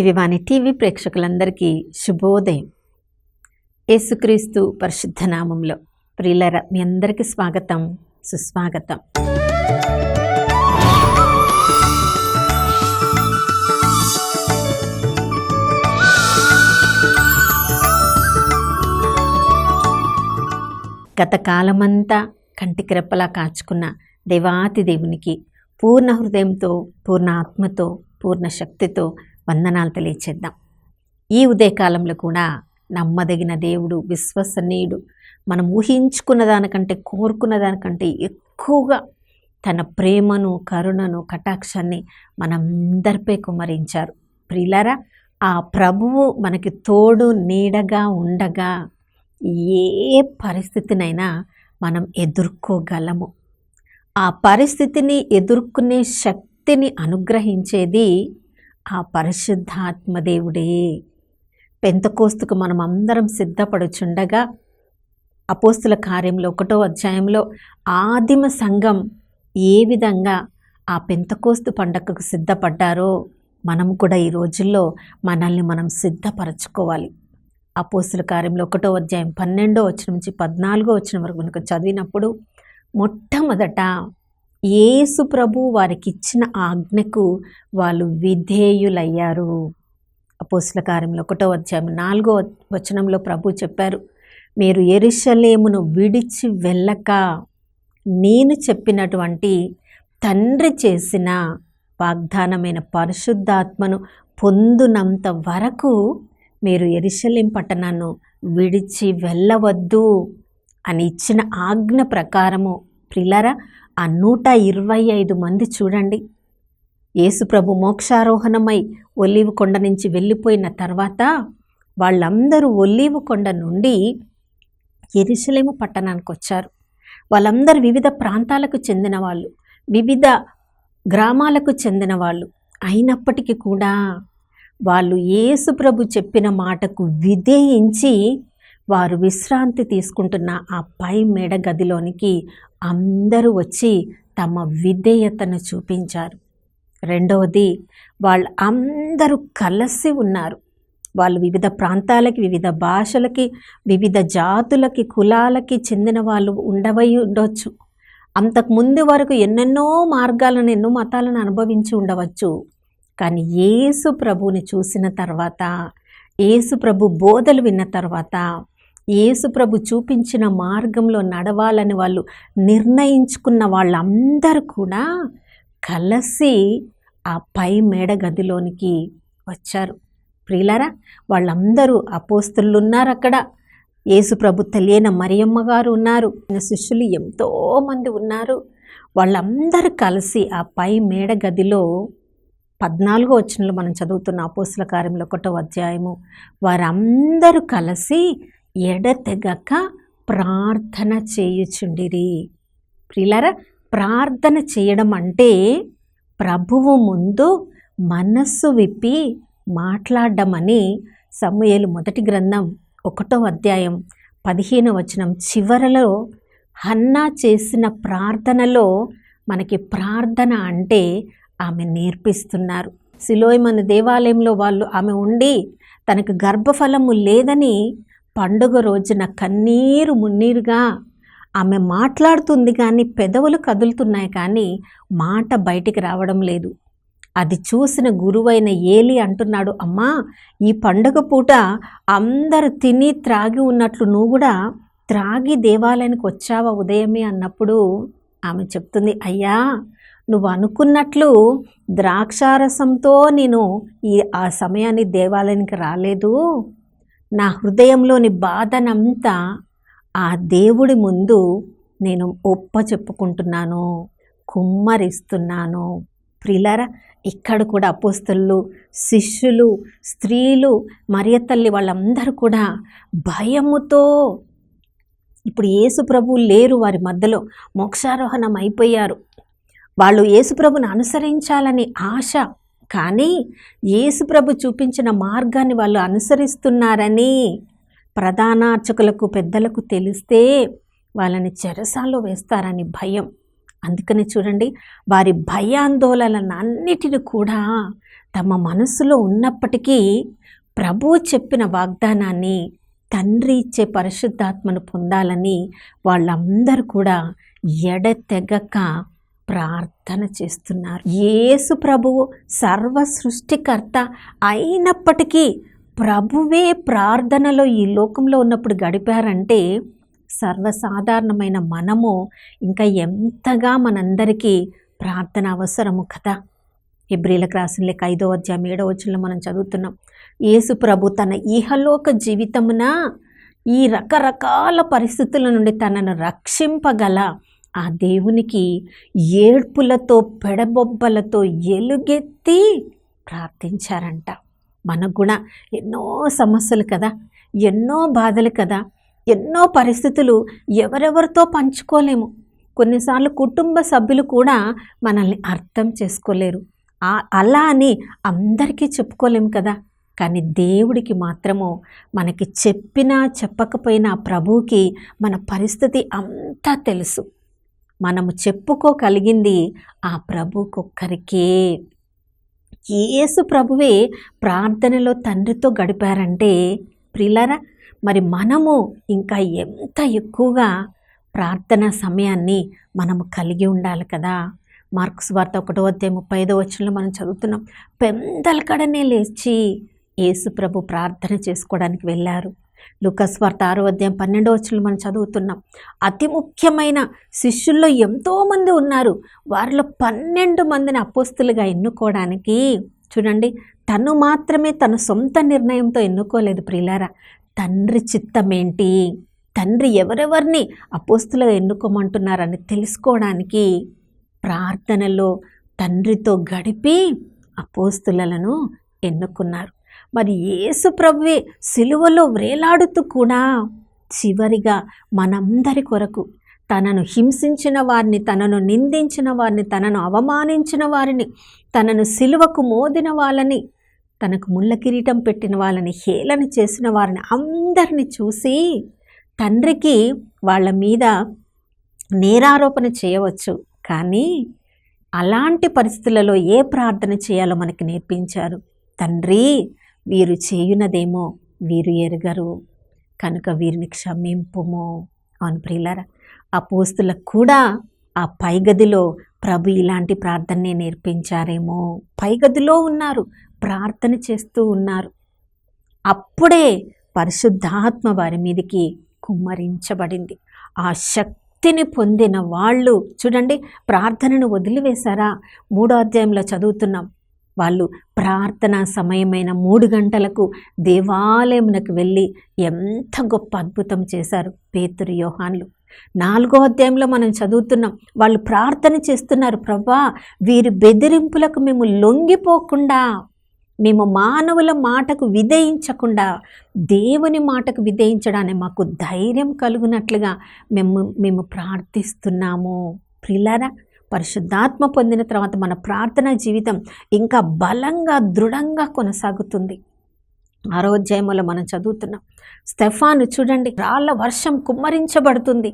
దివ్యవాణి TV ప్రేక్షకులందరికీ శుభోదయం. యేసుక్రీస్తు పరిశుద్ధ నామంలో ప్రియులారా, మీ అందరికీ స్వాగతం, సుస్వాగతం. గత కాలమంతా కంటికి రెప్పలా కాచుకున్న దేవాతి దేవునికి పూర్ణ హృదయంతో, పూర్ణ ఆత్మతో, పూర్ణ శక్తితో వందనాలు తెలియచేద్దాం. ఈ ఉదయకాలంలో కూడా నమ్మదగిన దేవుడు, విశ్వసనీయుడు, మనం ఊహించుకున్న దానికంటే, కోరుకున్న దానికంటే ఎక్కువగా తన ప్రేమను, కరుణను, కటాక్షాన్ని మనందరిపై కుమ్మరించారు. ప్రియులారా, ఆ ప్రభువు మనకి తోడు నీడగా ఉండగా ఏ పరిస్థితినైనా మనం ఎదుర్కోగలము. ఆ పరిస్థితిని ఎదుర్కొనే శక్తిని అనుగ్రహించేది ఆ పరిశుద్ధాత్మదేవుడే. పెంతెకోస్తుకు మనం అందరం సిద్ధపడుచుండగా అపోస్తుల కార్యంలో 1వ అధ్యాయంలో ఆదిమ సంఘం ఏ విధంగా ఆ పెంతెకోస్తు పండగకు సిద్ధపడ్డారో మనం కూడా ఈ రోజుల్లో మనల్ని మనం సిద్ధపరచుకోవాలి. అపోస్తుల కార్యంలో 1వ అధ్యాయం 12వ వచనం నుంచి 14వ వచనం వరకు మనకు చదివినప్పుడు మొట్టమొదట యేసు ప్రభు వారికి ఇచ్చిన ఆజ్ఞకు వాళ్ళు విధేయులయ్యారు. అపోస్తుల కార్యంలో 1వ అధ్యాయం 4వ వచనంలో ప్రభు చెప్పారు, మీరు యెరూషలేమును విడిచి వెళ్ళక నేను చెప్పినటువంటి తండ్రి చేసిన వాగ్దానమైన పరిశుద్ధాత్మను పొందునంత వరకు మీరు యెరూషలేం పట్టణాన్ని విడిచి వెళ్ళవద్దు అని ఇచ్చిన ఆజ్ఞ ప్రకారము ప్రియులారా, ఆ 125 మంది చూడండి, యేసు ప్రభు మోక్షారోహణమై ఒలీవ కొండ నుంచి వెళ్ళిపోయిన తర్వాత వాళ్ళందరూ ఒలీవ కొండ నుండి యెరూషలేము పట్టణానికి వచ్చారు. వాళ్ళందరూ వివిధ ప్రాంతాలకు చెందిన వాళ్ళు, వివిధ గ్రామాలకు చెందిన వాళ్ళు. అయినప్పటికీ కూడా వాళ్ళు యేసు ప్రభు చెప్పిన మాటకు విధేయించి వారు విశ్రాంతి తీసుకుంటున్న ఆ పై మేడ గదిలోనికి అందరూ వచ్చి తమ విధేయతను చూపించారు. రెండవది, వాళ్ళు అందరూ కలిసి ఉన్నారు. వాళ్ళు వివిధ ప్రాంతాలకి, వివిధ భాషలకి, వివిధ జాతులకి, కులాలకి చెందిన వాళ్ళు ఉండవచ్చు. అంతకుముందు వరకు ఎన్నెన్నో మార్గాలను, ఎన్నో మతాలను అనుభవించి ఉండవచ్చు. కానీ యేసు ప్రభువుని చూసిన తర్వాత, యేసు ప్రభు బోధలు విన్న తర్వాత, యేసు ప్రభు చూపించిన మార్గంలో నడవాలని వాళ్ళు నిర్ణయించుకున్న వాళ్ళందరూ కూడా కలిసి ఆ పై మేడ గదిలోనికి వచ్చారు. ప్రియులారా, వాళ్ళందరూ అపోస్తలులు ఉన్నారు అక్కడ, యేసు ప్రభు తెలియని మరియమ్మ గారు ఉన్నారు, శిష్యులు ఎంతోమంది ఉన్నారు. వాళ్ళందరూ కలిసి ఆ పై మేడ గదిలో 14వ వచనంలో మనం చదువుతున్న అపోస్తల కార్యంలో 1వ అధ్యాయము, వారందరూ కలిసి ఎడతెగక ప్రార్థన చేయుచుండిరి. ప్రియులారా, ప్రార్థన చేయడం అంటే ప్రభువు ముందు మనస్సు విప్పి మాట్లాడడం అని సమూయేలు మొదటి గ్రంథం 1వ అధ్యాయం 15వ వచనం చివరలో హన్నా చేసిన ప్రార్థనలో మనకి ప్రార్థన అంటే ఆమె నేర్పిస్తున్నారు. సిలోయమను దేవాలయంలో ఆమె ఉండి తనకు గర్భఫలము లేదని పండుగ రోజున కన్నీరు మున్నీరుగా ఆమె మాట్లాడుతుంది, కానీ పెదవులు కదులుతున్నాయి, కానీ మాట బయటికి రావడం లేదు. అది చూసిన గురువైన ఏలి అంటున్నాడు, అమ్మా, ఈ పండుగ పూట అందరూ తిని త్రాగి ఉన్నట్లు నువ్వు కూడా త్రాగి దేవాలయానికి వచ్చావా ఉదయమే అన్నప్పుడు ఆమె చెప్తుంది, అయ్యా, నువ్వు అనుకున్నట్లు ద్రాక్షారసంతో నేను ఆ సమయాన్ని దేవాలయానికి రాలేదు. నా హృదయంలోని బాధనంతా ఆ దేవుడి ముందు నేను చెప్పుకుంటున్నాను, కుమ్మరిస్తున్నాను. ప్రియులారా, ఇక్కడ కూడా అపోస్తలులు, శిష్యులు, స్త్రీలు, మరియ తల్లి వాళ్ళందరూ కూడా భయముతో, ఇప్పుడు యేసు ప్రభువు లేరు వారి మధ్యలో, మోక్షారోహణం అయిపోయారు. వాళ్ళు యేసుప్రభుని అనుసరించాలని ఆశ, కానీ యేసుప్రభు చూపించిన మార్గాన్ని వాళ్ళు అనుసరిస్తున్నారని ప్రధాన అర్చకులకు, పెద్దలకు తెలిస్తే వాళ్ళని చెరసాల్లో వేస్తారని భయం. అందుకని చూడండి, వారి భయాందోళనలన్నిటిని కూడా తమ మనసులో ఉన్నప్పటికీ ప్రభువు చెప్పిన వాగ్దానాన్ని, తండ్రి ఇచ్చే పరిశుద్ధాత్మను పొందాలని వాళ్ళందరూ కూడా ఎడతెగక ప్రార్థన చేస్తున్నారు. యేసు ప్రభువు సర్వ సృష్టికర్త అయినప్పటికీ ప్రభువే ప్రార్థనలో ఈ లోకంలో ఉన్నప్పుడు గడిపారంటే సర్వసాధారణమైన మనము ఇంకా ఎంతగా మనందరికీ ప్రార్థన అవసరము కదా. హెబ్రీలకు రాసిన లేఖ 5వ అధ్యాయం 7వ వచనంలో మనం చదువుతున్నాం, యేసు ప్రభు తన ఇహలోక జీవితమున ఈ రకరకాల పరిస్థితుల నుండి తనను రక్షింపగల ఆ దేవునికి ఏడ్పులతో పెడబొబ్బలతో ఎలుగెత్తి ప్రార్థించారంట. మనకు కూడా ఎన్నో సమస్యలు కదా, ఎన్నో బాధలు కదా, ఎన్నో పరిస్థితులు ఎవరెవరితో పంచుకోలేము. కొన్నిసార్లు కుటుంబ సభ్యులు కూడా మనల్ని అర్థం చేసుకోలేరు. అలా అని అందరికీ చెప్పుకోలేము కదా. కానీ దేవుడికి మాత్రము మనకి చెప్పినా చెప్పకపోయినా ప్రభువుకి మన పరిస్థితి అంతా తెలుసు. మనము చెప్పుకోగలిగింది ఆ ప్రభువుకొక్కరికే. యేసు ప్రభువే ప్రార్థనలో తండ్రితో గడిపారంటే ప్రియులారా, మరి మనము ఇంకా ఎంత ఎక్కువగా ప్రార్థనా సమయాన్ని మనము కలిగి ఉండాలి కదా. మార్కు సువార్త 1వ అధ్యాయం 35వ వచనంలో మనం చదువుతున్నాం, పెందలకడనే లేచి యేసు ప్రభు ప్రార్థన చేసుకోవడానికి వెళ్ళారు. లూకా సువార్త 6వ అధ్యాయం 12వ వచనంలో మనం చదువుతున్నాం, అతి ముఖ్యమైన శిష్యుల్లో ఎంతోమంది ఉన్నారు, వారిలో 12 మందిని అపోస్తులుగా ఎన్నుకోవడానికి చూడండి, తను మాత్రమే తన సొంత నిర్ణయంతో ఎన్నుకోలేదు ప్రియులారా. తండ్రి చిత్తమేంటి, తండ్రి ఎవరెవరిని అపోస్తులుగా ఎన్నుకోమంటున్నారని తెలుసుకోవడానికి ప్రార్థనలో తండ్రితో గడిపి అపోస్తులను ఎన్నుకున్నారు. మరి యేసు ప్రభువే సిలువలో వ్రేలాడుతూ కూడా చివరిగా మనందరి కొరకు తనను హింసించిన వారిని, తనను నిందించిన వారిని, తనను అవమానించిన వారిని, తనను సిలువకు మోదిన వాళ్ళని, తనకు ముళ్ళ కిరీటం పెట్టిన వాళ్ళని, హేళన చేసిన వారిని అందరిని చూసి తండ్రికి వాళ్ళ మీద నేరారోపణ చేయవచ్చు, కానీ అలాంటి పరిస్థితులలో ఏ ప్రార్థన చేయాలో మనకి నేర్పించారు. తండ్రి, వీరు చేయునదేమో వీరు ఎరుగరు కనుక వీరిని క్షమింపుము. అవును ప్రియులారా, అపోస్తులకు కూడా ఆ పైగదిలో ప్రభు ఇలాంటి ప్రార్థనే నేర్పించారేమో. పైగదిలో ఉన్నారు, ప్రార్థన చేస్తూ ఉన్నారు. అప్పుడే పరిశుద్ధాత్మ వారి మీదకి కుమ్మరించబడింది. ఆ శక్తిని పొందిన వాళ్ళు చూడండి, ప్రార్థనను వదిలివేశారా? 3వ అధ్యాయంలో చదువుతున్నాం, వాళ్ళు ప్రార్థనా సమయమైన 3 గంటలకు దేవాలయమునకు వెళ్ళి ఎంత గొప్ప అద్భుతం చేశారు పేతురు, యోహాన్లు. 4వ అధ్యాయంలో మనం చదువుతున్నాం, వాళ్ళు ప్రార్థన చేస్తున్నారు, ప్రభా వీరి బెదిరింపులకు మేము లొంగిపోకుండా, మేము మానవుల మాటకు విధేయించకుండా దేవుని మాటకు విధేయించడానికి మాకు ధైర్యం కలుగునట్లుగా మేము ప్రార్థిస్తున్నాము. ప్రియులారా, పరిశుద్ధాత్మ పొందిన తర్వాత మన ప్రార్థనా జీవితం ఇంకా బలంగా దృఢంగా కొనసాగుతుంది. 6వ అధ్యాయంలో మనం చదువుతున్నాం, స్టెఫాను చూడండి, రాళ్ళ వర్షం కుమ్మరించబడుతుంది,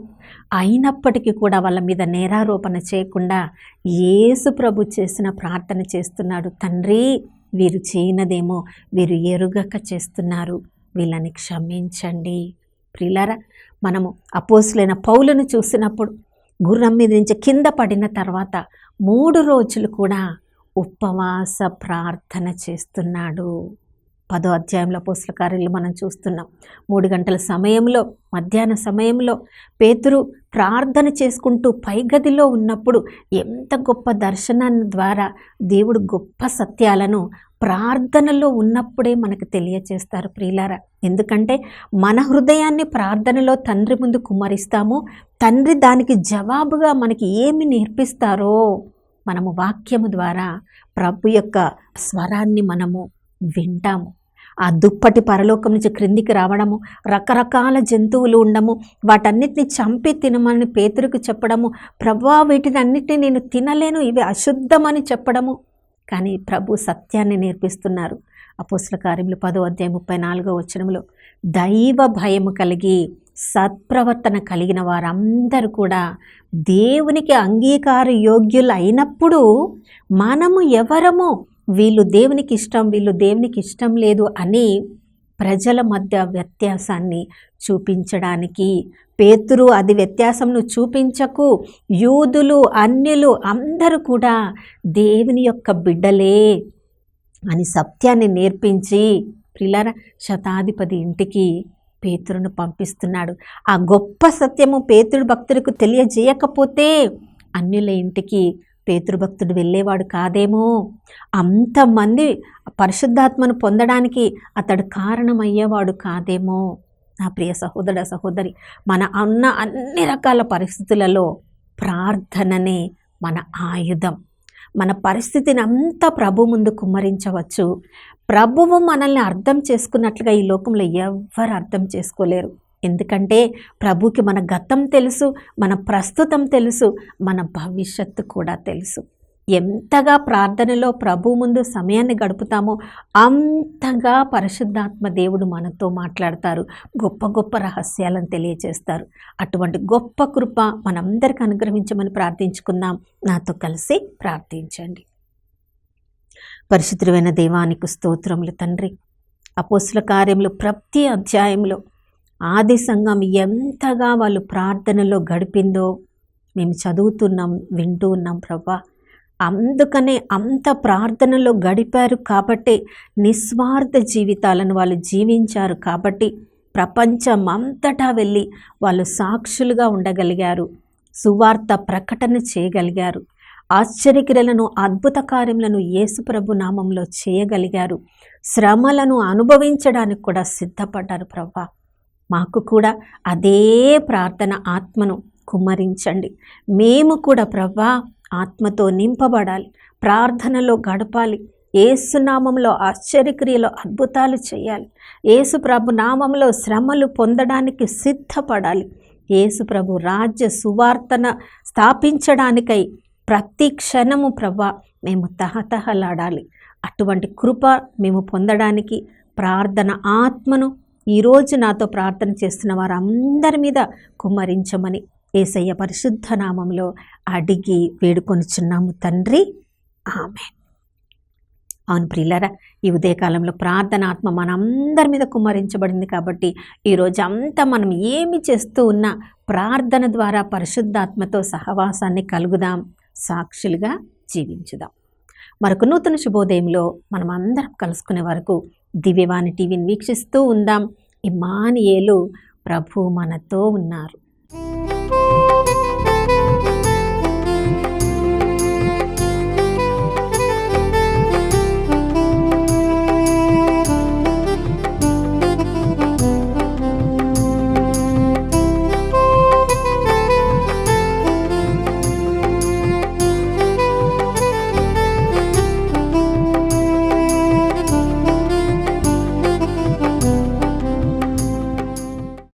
అయినప్పటికీ కూడా వాళ్ళ మీద నేరారోపణ చేయకుండా యేసు ప్రభు చేసిన ప్రార్థన చేస్తున్నాడు. తండ్రి, వీరు చేయనదేమో వీరు ఎరుగక చేస్తున్నారు, వీళ్ళని క్షమించండి. ప్రియులారా, మనము అపోస్తులైన పౌలును చూసినప్పుడు గుర్రం మీద నుంచి కింద పడిన తర్వాత 3 రోజులు కూడా ఉపవాస ప్రార్థన చేస్తున్నాడు. 10వ అధ్యాయంలో అపోస్తుల కార్యాలు మనం చూస్తున్నాం. 3 గంటల సమయంలో, మధ్యాహ్న సమయంలో పేతురు ప్రార్థన చేసుకుంటూ పైగదిలో ఉన్నప్పుడు ఎంత గొప్ప దర్శనాన్ని ద్వారా దేవుడు గొప్ప సత్యాలను ప్రార్థనలో ఉన్నప్పుడే మనకు తెలియచేస్తారు ప్రియులారా. ఎందుకంటే మన హృదయాన్ని ప్రార్థనలో తండ్రి ముందు కుమ్మరిస్తాము. తండ్రి దానికి జవాబుగా మనకి ఏమి నేర్పిస్తారో మనము వాక్యము ద్వారా ప్రభు యొక్క స్వరాన్ని మనము వింటాము. ఆ దుప్పటి పరలోకం నుంచి క్రిందికి రావడము, రకరకాల జంతువులు ఉండము, వాటన్నిటిని చంపి తినమని పేతురుకు చెప్పడము, ప్రభువా వీటిని అన్నిటిని నేను తినలేను, ఇవి అశుద్ధమని చెప్పడము. కానీ ప్రభు సత్యాన్ని నేర్పిస్తున్నారు. అపోస్తల కార్యములు 10వ అధ్యాయం 34వ వచనంలో, దైవ భయము కలిగి సత్ప్రవర్తన కలిగిన వారందరూ కూడా దేవునికి అంగీకార యోగ్యులు అయినప్పుడు మనము ఎవరము వీళ్ళు దేవునికి ఇష్టం, వీళ్ళు దేవునికి ఇష్టం లేదు అని ప్రజల మధ్య వ్యత్యాసాన్ని చూపించడానికి పేతురు అది వ్యత్యాసంను చూపించకు, యూదులు అన్యులు అందరూ కూడా దేవుని యొక్క బిడ్డలే అని సత్యాన్ని నేర్పించి ప్రియులారా శతాధిపతి ఇంటికి పేతురును పంపిస్తున్నాడు. ఆ గొప్ప సత్యము పేతురు భక్తులకు తెలియజేయకపోతే అన్యుల ఇంటికి పేతురు భక్తుడు వెళ్ళేవాడు కాదేమో, అంతమంది పరిశుద్ధాత్మను పొందడానికి అతడు కారణమయ్యేవాడు కాదేమో. నా ప్రియ సహోదర సహోదరి, మన అన్ని రకాల పరిస్థితులలో ప్రార్థననే మన ఆయుధం. మన పరిస్థితిని అంతా ప్రభు ముందు కుమ్మరించవచ్చు. ప్రభువు మనల్ని అర్థం చేసుకున్నట్లుగా ఈ లోకంలో ఎవ్వరు అర్థం చేసుకోలేరు. ఎందుకంటే ప్రభుకి మన గతం తెలుసు, మన ప్రస్తుతం తెలుసు, మన భవిష్యత్తు కూడా తెలుసు. ఎంతగా ప్రార్థనలో ప్రభు ముందు సమయాన్ని గడుపుతామో అంతగా పరిశుద్ధాత్మ దేవుడు మనతో మాట్లాడతారు, గొప్ప గొప్ప రహస్యాలను తెలియజేస్తారు. అటువంటి గొప్ప కృప మనందరికీ అనుగ్రహించమని ప్రార్థించుకుందాం. నాతో కలిసి ప్రార్థించండి. పరిశుద్ధమైన దేవానికి స్తోత్రములు తండ్రి. అపోస్తుల కార్యములు ప్రతి అధ్యాయంలో ఆది సంఘం ఎంతగా వాళ్ళు ప్రార్థనలో గడిపిందో మేము చదువుతున్నాం, వింటూ ఉన్నాం ప్రభా. అందుకనే అంత ప్రార్థనలో గడిపారు కాబట్టి, నిస్వార్థ జీవితాలను వాళ్ళు జీవించారు కాబట్టి ప్రపంచం అంతటా వెళ్ళి వాళ్ళు సాక్షులుగా ఉండగలిగారు, సువార్త ప్రకటన చేయగలిగారు, ఆశ్చర్యక్రియలను అద్భుత కార్యములను యేసుప్రభు నామంలో చేయగలిగారు, శ్రమలను అనుభవించడానికి కూడా సిద్ధపడ్డారు ప్రభా. మాకు కూడా అదే ప్రార్థన ఆత్మను కుమ్మరించండి. మేము కూడా ప్రభా ఆత్మతో నింపబడాలి, ప్రార్థనలో గడపాలి, యేసు నామంలో ఆశ్చర్యక్రియలు అద్భుతాలు చేయాలి, యేసు ప్రభు నామంలో శ్రమలు పొందడానికి సిద్ధపడాలి, యేసు ప్రభు రాజ్య సువార్తన స్థాపించడానికై ప్రతి క్షణము ప్రభా మేము తహతహలాడాలి. అటువంటి కృప మేము పొందడానికి ప్రార్థన ఆత్మను ఈరోజు నాతో ప్రార్థన చేస్తున్న వారందరి మీద కుమ్మరించమని యేసయ్య పరిశుద్ధ నామంలో అడిగి వేడుకొనుచున్నాము తండ్రి, ఆమేన్. అవును ప్రియులారా, ఈ ఉదయకాలంలో ప్రార్థన ఆత్మ మనందరి మీద కుమ్మరించబడింది కాబట్టి ఈరోజు అంతా మనం ఏమి చేస్తూ ఉన్నా ప్రార్థన ద్వారా పరిశుద్ధాత్మతో సహవాసాన్ని కలుగుదాం, సాక్షులుగా జీవించుదాం. మరొక నూతన శుభోదయంలో మనం అందరం కలుసుకునే వరకు దివ్యవాణి టీవీని వీక్షిస్తూ ఉందాం. ఇమ్మానుయేలు, ప్రభు మనతో ఉన్నారు.